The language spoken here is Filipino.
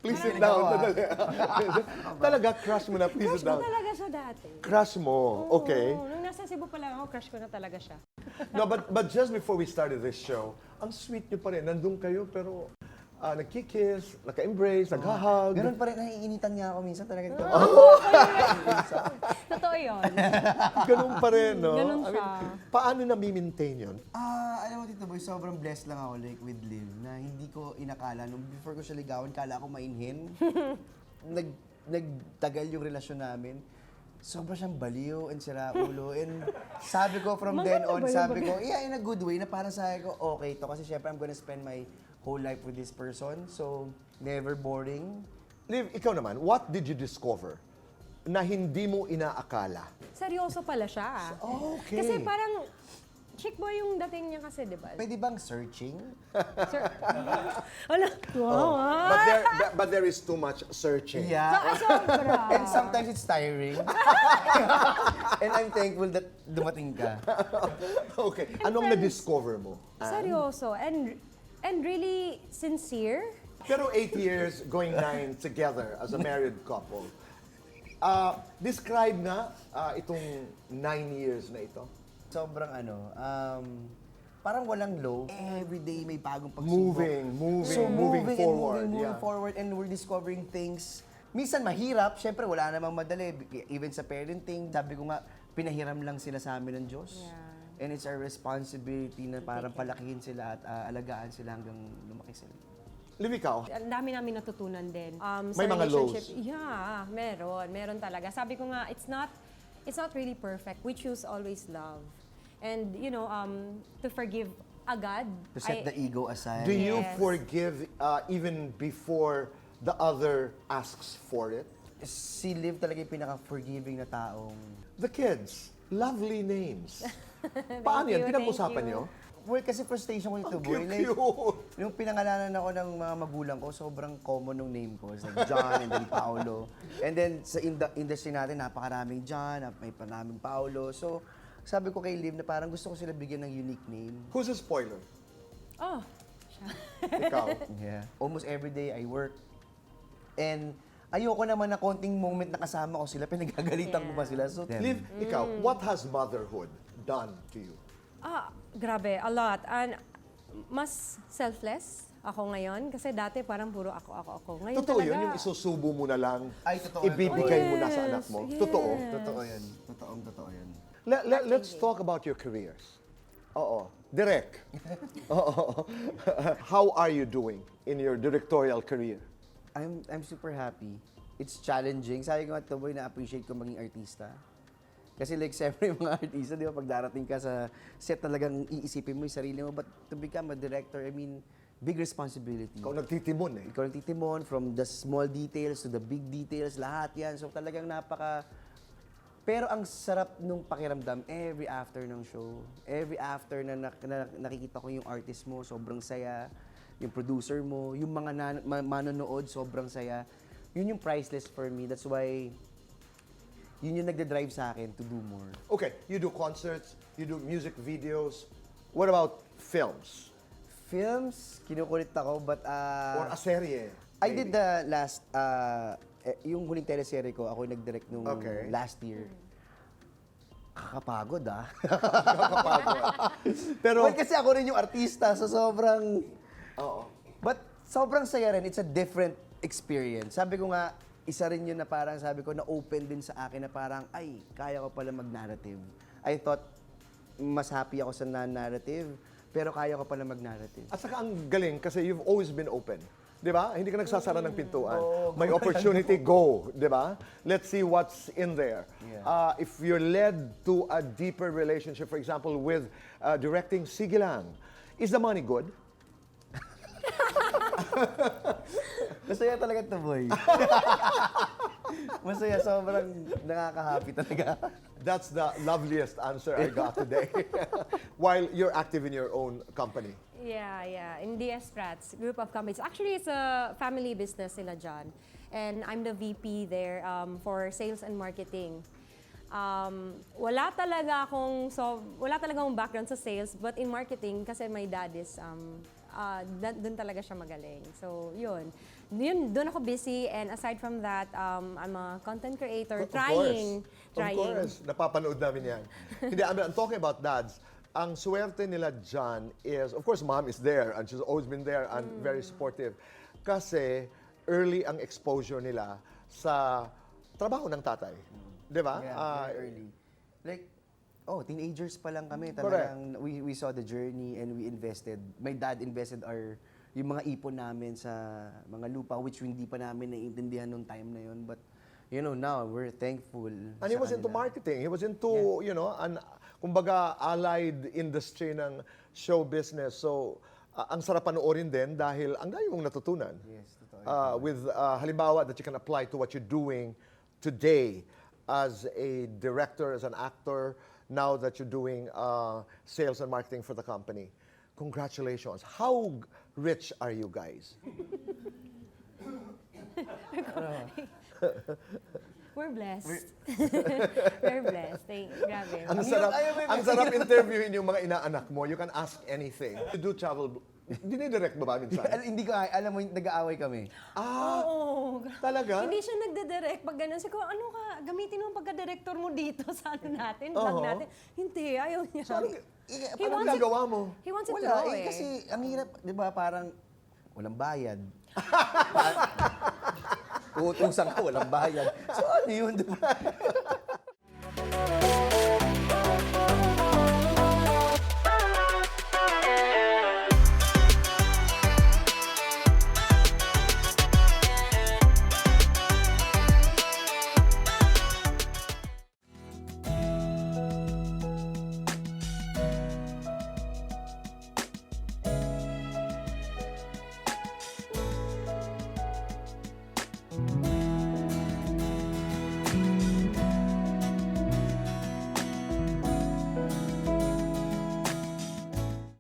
Please sit down. Talaga, crush mo na. Please Crush sit ko down. talaga siya dati. Crush mo. Okay. Oo, nung nasa Cebu pa lang ako, crush ko na talaga siya. No, but just before we started this show, ang sweet niyo pa rin. Nandun kayo, pero nagkikiss, naka-embrace, nag-hug. Ganun pa rin, naiinitan niya ako minsan talaga dito. Totoo yun. Ganun pa rin, no? Ganun I mean, siya. paano na-maintain yun? Alam mo Tito Boy, sobrang blessed lang ako like with Liv na hindi ko inakala, nung before ko siya ligawan, kala ko mainhin. Nagtagal yung relasyon namin. Sobra siyang baliw and siraulo. And sabi ko from then on, sabi ko, yeah, in a good way, na parang sabi ko, okay to. Kasi syempre, I'm gonna spend my whole life with this person. So, never boring. Liv, ikaw naman, what did you discover na hindi mo inaakala? Seryoso pala siya. Okay. Kasi parang, chick boy yung dating niya kasi, di ba? Pwede bang searching? Sir, ano? Wow, But there is too much searching. Yeah. Sobra. And sometimes it's tiring. And I'm thankful that dumating ka. Okay. Anong na-discover mo? Seryoso. And really sincere. Pero 8 years, going 9 together as a married couple. Describe nga itong 9 years na ito. Sobrang parang walang low. Every day may bagong pagsubok. Moving forward. Moving forward, and we're discovering things. Minsan mahirap, syempre wala namang madali. Even sa parenting, sabi ko nga, pinahiram lang sila sa amin ng Diyos. Yeah. And it's our responsibility na parang palakihin sila at alagaan sila hanggang lumaki sila. Liv, ikaw? Ang dami namin natutunan din. May Sa mga lows. relationship. Yeah, meron talaga. Sabi ko nga, it's not really perfect. We choose always love. And, you know, to forgive agad. To set the ego aside. Do you Yes. forgive even before the other asks for it? Si Liv talaga yung pinaka-forgiving na taong. The kids, lovely names. Paano yan? you, Pinag-usapan thank you. nyo? Well, kasi frustration ko ito, boy. Cute. Nung pinangalanan ako ng mga magulang ko, sobrang common ng name ko. It's like John and then Paolo. And then sa industry natin, napakaraming John, may panaming Paolo. So, sabi ko kay Liv na parang gusto ko sila bigyan ng unique name. Who's a spoiler? Oh, Ikaw. Yeah. Almost every day I work. And ayoko naman na konting moment na kasama ko sila, pinagagalitan ko pa sila. So, Liv, ikaw, what has motherhood done to you? grabe, a lot. And mas selfless ako ngayon. Kasi dati parang puro ako. Ngayon Totoo talaga. yun, yung isusubo mo na lang, Ay, totoo. ibibigay mo na sa Yes, anak mo. yes. Totoo. Totoo yan. Totoo yan. Let's talk about your careers. Oo. Direk. Oo. How are you doing in your directorial career? I'm super happy. It's challenging. Sabi ko nga, Toboy, na-appreciate ko maging artista. Kasi like, siyempre yung mga artista, di ba, pag darating ka sa set, talagang iisipin mo yung sarili mo. But to become a director, I mean, big responsibility. Ikaw nagtitimon eh. Ikaw nagtitimon, from the small details to the big details, lahat yan. So talagang Pero ang sarap nung pakiramdam every after ng show. Every after na nakikita ko yung artist mo, sobrang saya. Yung producer mo, yung mga manonood, sobrang saya. Yun yung priceless for me. That's why yun yung nagde-drive sa akin to do more. Okay, you do concerts, you do music videos. What about films? Films, kinukulit ako, but Or a serye? I did the last, yung huling teleserye ko, ako yung nag-direct nung Okay. last year. Kakapagod Pero, Well, kasi ako rin yung artista, so sobrang... oo. But sobrang saya rin, it's a different experience. Sabi ko nga, isa rin yun na parang sabi ko na open din sa akin na parang, ay, kaya ko pala mag-narrative. I thought, mas happy ako sa non-narrative, pero kaya ko pala mag-narrative. At saka ang galing kasi you've always been open. Di ba? Hindi ka nagsasara ng pintuan. May opportunity, go. Di ba? Let's see what's in there. Yeah. If you're led to a deeper relationship, for example, with directing Sigilang, is the money good? Masaya talaga ito, boy. Masaya, sobrang nakaka-happy talaga. That's the loveliest answer I got today. While you're active in your own company. Yeah. In DS Prats, group of companies. Actually, it's a family business nila John. And I'm the VP there for sales and marketing. wala talaga akong background sa sales, but in marketing, kasi my dad is, doon talaga siya magaling. So, yun. Doon ako busy, and aside from that, I'm a content creator, trying. Of course, napapanood namin yan. Hindi, I'm talking about dads. Ang swerte nila dyan is, of course, mom is there and she's always been there and very supportive. Kasi early ang exposure nila sa trabaho ng tatay. Di ba? Yeah, very early. Like, teenagers pa lang kami. Talagang we saw the journey and we invested. My dad invested yung mga ipon namin sa mga lupa which hindi pa namin naiintindihan nung time na yun. But, now we're thankful. And he was into marketing. He was into, kumbaga, allied industry ng show business. So, ang sarap panoorin din dahil ang dami mong natutunan. Yes, totoo. With halimbawa that you can apply to what you're doing today as a director, as an actor, now that you're doing sales and marketing for the company. Congratulations. How rich are you guys? We're blessed. We're blessed. Grabe. Ang sarap interviewin yung mga inaanak mo. You can ask anything. You do travel. Dinidirect ba minsan? Hindi ko, alam mo, nag-aaway kami. Oo. Talaga? Hindi siya nagde-direct pag ganun. Sabi ko, ano ka, gamitin mo ang pagka-director mo dito sa ano natin, vlog natin. Hindi, ayaw niya. So, He paano wants it- ginagawa mo? He wants it Wala, raw eh. kasi ang hirap, di ba, parang walang bayad. Uutusan ka, walang bayad. So ano yun, di ba?